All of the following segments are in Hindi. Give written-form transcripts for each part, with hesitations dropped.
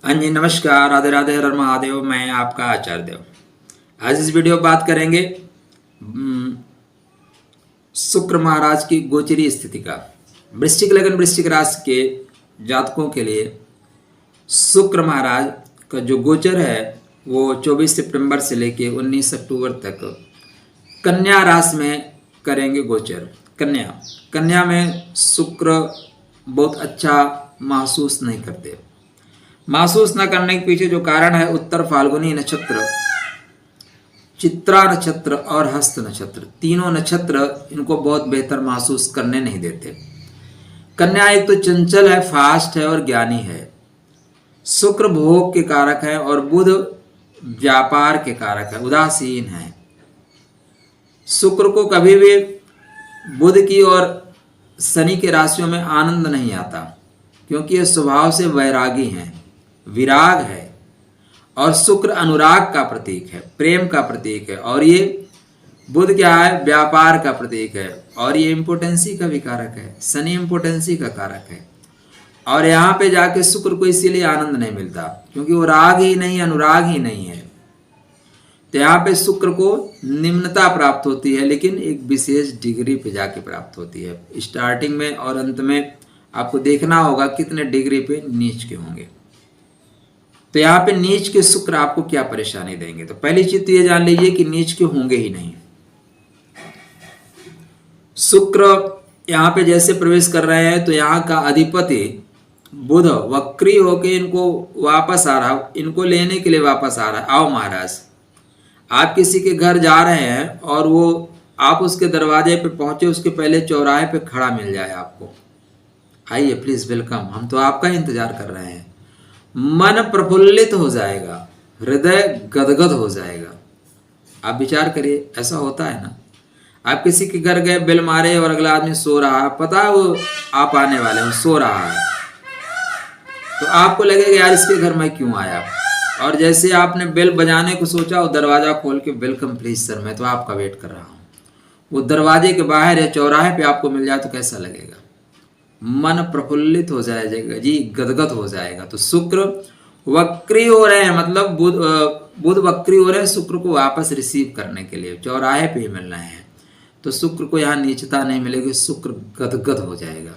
हाँ जी, नमस्कार, राधे राधे, हर हर महादेव। मैं आपका आचार्य देव। आज इस वीडियो बात करेंगे शुक्र महाराज की गोचरी स्थिति का। वृश्चिक लगन वृश्चिक राशि के जातकों के लिए शुक्र महाराज का जो गोचर है वो 24 सितंबर से लेके 19 अक्टूबर तक कन्या राशि में करेंगे गोचर। कन्या में शुक्र बहुत अच्छा महसूस नहीं करते। महसूस न करने के पीछे जो कारण है, उत्तर फाल्गुनी नक्षत्र, चित्रा नक्षत्र और हस्त नक्षत्र, तीनों नक्षत्र इनको बहुत बेहतर महसूस करने नहीं देते। कन्या एक तो चंचल है, फास्ट है और ज्ञानी है। शुक्र भोग के कारक है और बुध व्यापार के कारक है, उदासीन है। शुक्र को कभी भी बुध की और शनि के राशियों में आनंद नहीं आता, क्योंकि ये स्वभाव से वैरागी हैं, विराग है। और शुक्र अनुराग का प्रतीक है, प्रेम का प्रतीक है। और ये बुध क्या है, व्यापार का प्रतीक है। और ये इम्पोर्टेंसी का भी कारक है, शनि इम्पोर्टेंसी का कारक है। और यहाँ पे जाके शुक्र को इसीलिए आनंद नहीं मिलता, क्योंकि वो राग ही नहीं, अनुराग ही नहीं है। तो यहाँ पे शुक्र को निम्नता प्राप्त होती है, लेकिन एक विशेष डिग्री पे जाके प्राप्त होती है। स्टार्टिंग में और अंत में आपको देखना होगा कितने डिग्री पे नीच के होंगे। तो यहाँ पे नीच के शुक्र आपको क्या परेशानी देंगे। तो पहली चीज तो ये जान लीजिए कि नीच के होंगे ही नहीं। शुक्र यहाँ पे जैसे प्रवेश कर रहे हैं तो यहाँ का अधिपति बुध वक्री होके इनको वापस आ रहा, इनको लेने के लिए वापस आ रहा है। आओ महाराज, आप किसी के घर जा रहे हैं और वो आप उसके दरवाजे पे पहुंचे, उसके पहले चौराहे पे खड़ा मिल जाए आपको, आइए प्लीज वेलकम, हम तो आपका इंतजार कर रहे हैं। मन प्रफुल्लित हो जाएगा, हृदय गदगद हो जाएगा। आप विचार करिए, ऐसा होता है ना। आप किसी के घर गए, बेल मारे और अगला आदमी सो रहा है, पता है वो आप आने वाले हैं, सो रहा है, तो आपको लगेगा यार इसके घर में क्यों आया। और जैसे आपने बेल बजाने को सोचा, वो दरवाजा खोल के वेलकम प्लीज सर, मैं तो आपका वेट कर रहा हूँ, वो दरवाजे के बाहर या चौराहे पे आपको मिल जाए तो कैसा लगेगा। मन प्रफुल्लित हो जाएगा जी, गदगद हो जाएगा। तो शुक्र वक्री हो रहे हैं, मतलब बुध वक्री हो रहे हैं शुक्र को वापस रिसीव करने के लिए, चौराहे पे ही मिल रहे हैं। तो शुक्र को यहाँ नीचता नहीं मिलेगी, शुक्र गदगद हो जाएगा।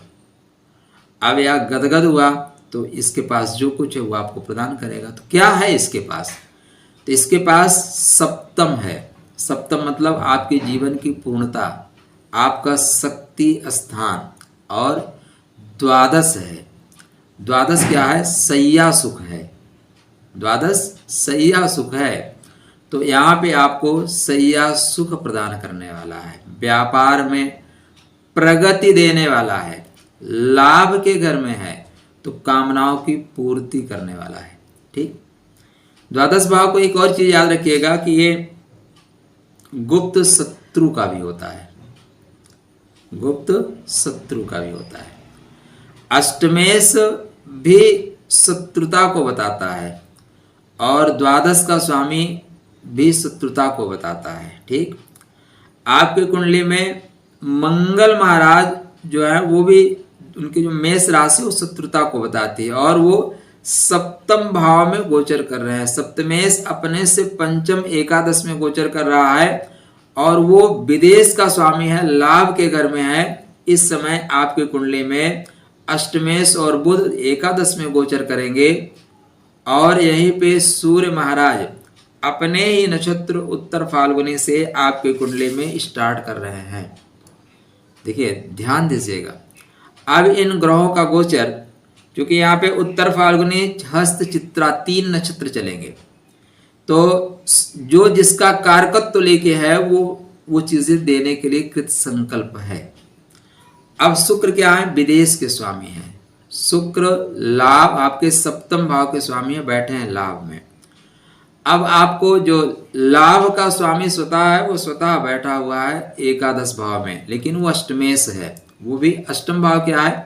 अब यहाँ गदगद हुआ तो इसके पास जो कुछ है वो आपको प्रदान करेगा। तो क्या है इसके पास, तो इसके पास सप्तम है। सप्तम मतलब आपके जीवन की पूर्णता, आपका शक्ति स्थान। और द्वादश है। द्वादश क्या है, सैया सुख है। द्वादश सैया सुख है। तो यहाँ पे आपको सैया सुख प्रदान करने वाला है, व्यापार में प्रगति देने वाला है, लाभ के घर में है तो कामनाओं की पूर्ति करने वाला है। ठीक। द्वादश भाव को एक और चीज याद रखिएगा कि ये गुप्त शत्रु का भी होता है, गुप्त शत्रु का भी होता है। अष्टमेश भी शत्रुता को बताता है और द्वादश का स्वामी भी शत्रुता को बताता है। ठीक। आपकी कुंडली में मंगल महाराज जो है वो भी, उनकी जो मेष राशि वो शत्रुता को बताती है और वो सप्तम भाव में गोचर कर रहे हैं। सप्तमेश अपने से पंचम एकादश में गोचर कर रहा है और वो विदेश का स्वामी है, लाभ के घर में है। इस समय आपकी कुंडली में अष्टमेश और बुध एकादश में गोचर करेंगे और यहीं पे सूर्य महाराज अपने ही नक्षत्र उत्तर फाल्गुनी से आपके कुंडली में स्टार्ट कर रहे हैं। देखिए ध्यान दीजिएगा, अब इन ग्रहों का गोचर, क्योंकि यहाँ पे उत्तर फाल्गुनी हस्त चित्रा 3 नक्षत्र चलेंगे, तो जो जिसका कारकत्व लेके है वो चीजें देने के लिए कृत संकल्प है। अब शुक्र क्या है, विदेश के स्वामी हैं। शुक्र लाभ, आपके सप्तम भाव के स्वामी है, बैठे हैं लाभ में। अब आपको जो लाभ का स्वामी स्वतः है वो स्वतः बैठा हुआ है एकादश भाव में, लेकिन वो अष्टमेश है। वो भी अष्टम भाव क्या है,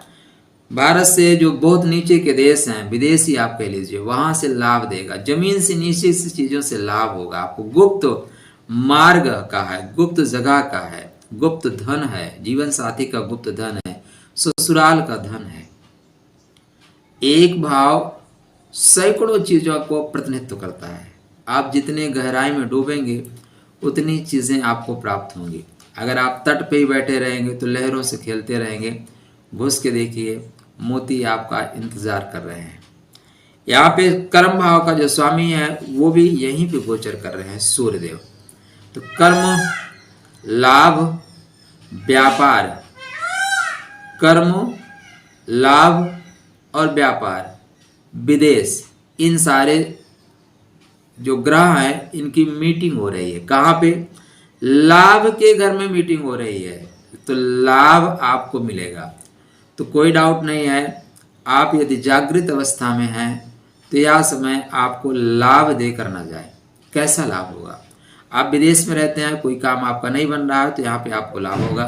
भारत से जो बहुत नीचे के देश हैं, विदेशी आप कह लीजिए, वहां से लाभ देगा। जमीन से नीचे से चीजों से लाभ होगा आपको। गुप्त मार्ग का है, गुप्त जगह का है, गुप्त धन है, जीवन साथी का गुप्त धन है, ससुराल का धन है। एक भाव सैकड़ों चीज़ों को प्रतिनिधित्व करता है। आप जितने गहराई में डूबेंगे उतनी चीज़ें आपको प्राप्त होंगी। अगर आप तट पे ही बैठे रहेंगे तो लहरों से खेलते रहेंगे, घुस के देखिए मोती आपका इंतजार कर रहे हैं। यहाँ पे कर्म भाव का जो स्वामी है वो भी यहीं पे गोचर कर रहे हैं, सूर्यदेव। तो कर्म, लाभ, व्यापार, कर्म, लाभ और व्यापार, विदेश, इन सारे जो ग्रह हैं इनकी मीटिंग हो रही है। कहाँ पे? लाभ के घर में मीटिंग हो रही है, तो लाभ आपको मिलेगा। तो कोई डाउट नहीं है, आप यदि जागृत अवस्था में हैं तो यह समय आपको लाभ देकर ना जाए। कैसा लाभ होगा? आप विदेश में रहते हैं, कोई काम आपका नहीं बन रहा है तो यहाँ पे आपको लाभ होगा।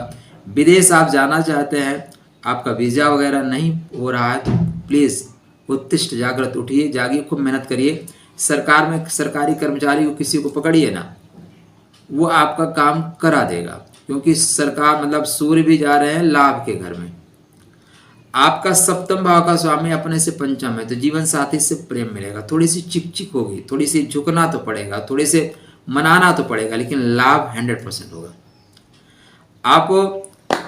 विदेश आप जाना चाहते हैं, आपका वीज़ा वगैरह नहीं हो रहा है, तो प्लीज़ उत्तिष्ठ, जागृत, उठिए, जागिए, खूब मेहनत करिए। सरकार में सरकारी कर्मचारी को किसी को पकड़िए ना, वो आपका काम करा देगा, क्योंकि सरकार मतलब सूर्य भी जा रहे हैं लाभ के घर में। आपका सप्तम भाव का स्वामी अपने से पंचम है, तो जीवन साथी से प्रेम मिलेगा। थोड़ी सी चिक होगी, थोड़ी सी झुकना तो पड़ेगा, थोड़ी से मनाना तो पड़ेगा, लेकिन लाभ 100% होगा। आप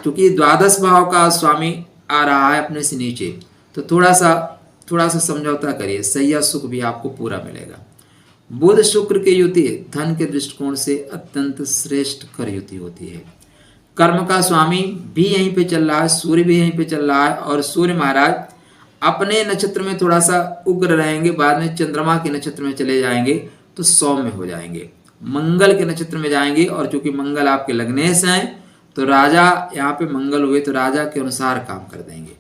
क्योंकि द्वादश भाव का स्वामी आ रहा है अपने से नीचे, तो थोड़ा सा समझौता करिए, सैया सुख भी आपको पूरा मिलेगा। बुध शुक्र की युति धन के दृष्टिकोण से अत्यंत श्रेष्ठ कर युति होती है। कर्म का स्वामी भी यहीं पे चल रहा है, सूर्य भी यहीं पे चल रहा है, और सूर्य महाराज अपने नक्षत्र में थोड़ा सा उग्र रहेंगे, बाद में चंद्रमा के नक्षत्र में चले जाएंगे तो सौम्य हो जाएंगे, मंगल के नक्षत्र में जाएंगे। और चूंकि मंगल आपके लग्नेश हैं तो राजा यहाँ पे मंगल हुए तो राजा के अनुसार काम कर देंगे।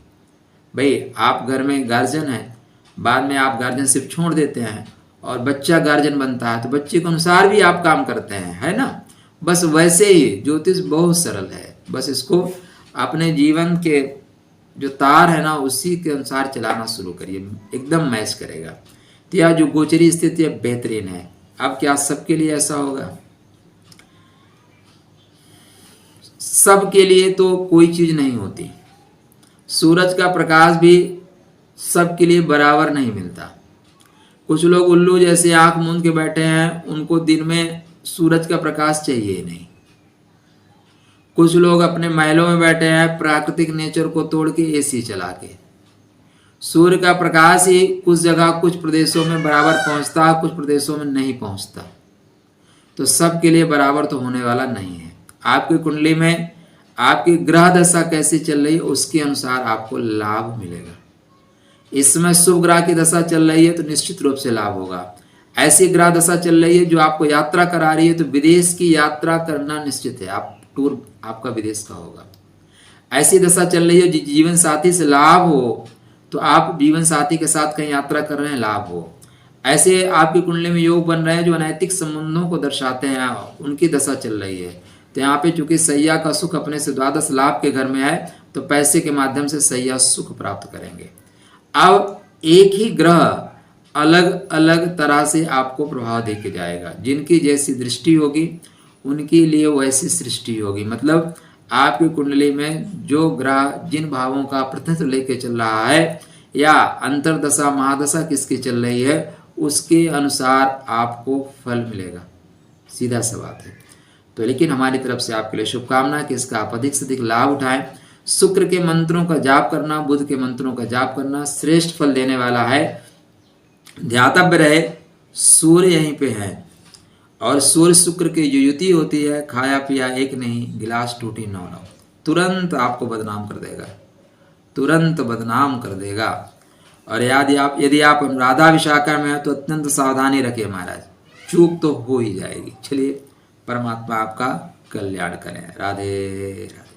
भाई आप घर में गार्जियन है, बाद में आप गार्जियनशिप छोड़ देते हैं और बच्चा गार्जियन बनता है, तो बच्चे के अनुसार भी आप काम करते हैं, है ना। बस वैसे ही ज्योतिष बहुत सरल है, बस इसको अपने जीवन के जो तार है ना उसी के अनुसार चलाना शुरू करिए, एकदम मैच करेगा। तो यह जो गोचरी स्थिति है बेहतरीन है। अब क्या सबके लिए ऐसा होगा? सबके लिए तो कोई चीज़ नहीं होती। सूरज का प्रकाश भी सबके लिए बराबर नहीं मिलता। कुछ लोग उल्लू जैसे आंख मूंद के बैठे हैं, उनको दिन में सूरज का प्रकाश चाहिए ही नहीं। कुछ लोग अपने महलों में बैठे हैं प्राकृतिक नेचर को तोड़ के एसी चला के। सूर्य का प्रकाश ही कुछ जगह कुछ प्रदेशों में बराबर पहुंचता है, कुछ प्रदेशों में नहीं पहुंचता। तो सबके लिए बराबर तो होने वाला नहीं है। आपकी कुंडली में आपकी ग्रह दशा कैसी चल रही है उसके अनुसार आपको लाभ मिलेगा। इस समय शुभ ग्रह की दशा चल रही है तो निश्चित रूप से लाभ होगा। ऐसी ग्रह दशा चल रही है जो आपको यात्रा करा रही है तो विदेश की यात्रा करना निश्चित है, आप टूर आपका विदेश का होगा। ऐसी दशा चल रही है जो जीवन साथी से लाभ हो, तो आप जीवन साथी के साथ कहीं यात्रा कर रहे हैं, लाभ हो। ऐसे आपकी कुंडली में योग बन रहे हैं जो अनैतिक संबंधों को दर्शाते हैं, उनकी दशा चल रही है। तो यहाँ पे चूंकि सैया का सुख अपने से द्वादश लाभ के घर में है तो पैसे के माध्यम से सैया सुख प्राप्त करेंगे। अब एक ही ग्रह अलग अलग तरह से आपको प्रभाव दे के जाएगा। जिनकी जैसी दृष्टि होगी उनके लिए वैसी सृष्टि होगी। मतलब आपकी कुंडली में जो ग्रह जिन भावों का प्रतिनिधित्व लेके चल रहा है या अंतरदशा महादशा किसकी चल रही है उसके अनुसार आपको फल मिलेगा, सीधा सा बात है। तो लेकिन हमारी तरफ से आपके लिए शुभकामना कि इसका आप अधिक से अधिक लाभ उठाएं। शुक्र के मंत्रों का जाप करना, बुध के मंत्रों का जाप करना श्रेष्ठ फल देने वाला है। ध्यातव्य रहे सूर्य यहीं पे है और सूर्य शुक्र की जो युति होती है, खाया पिया एक नहीं, गिलास टूटी 9 तुरंत आपको बदनाम कर देगा, तुरंत बदनाम कर देगा। और यदि आप अनुराधा विशाखा में है तो अत्यंत सावधानी रखें महाराज, चूक तो हो ही जाएगी। चलिए परमात्मा आपका कल्याण करें। राधे राधे।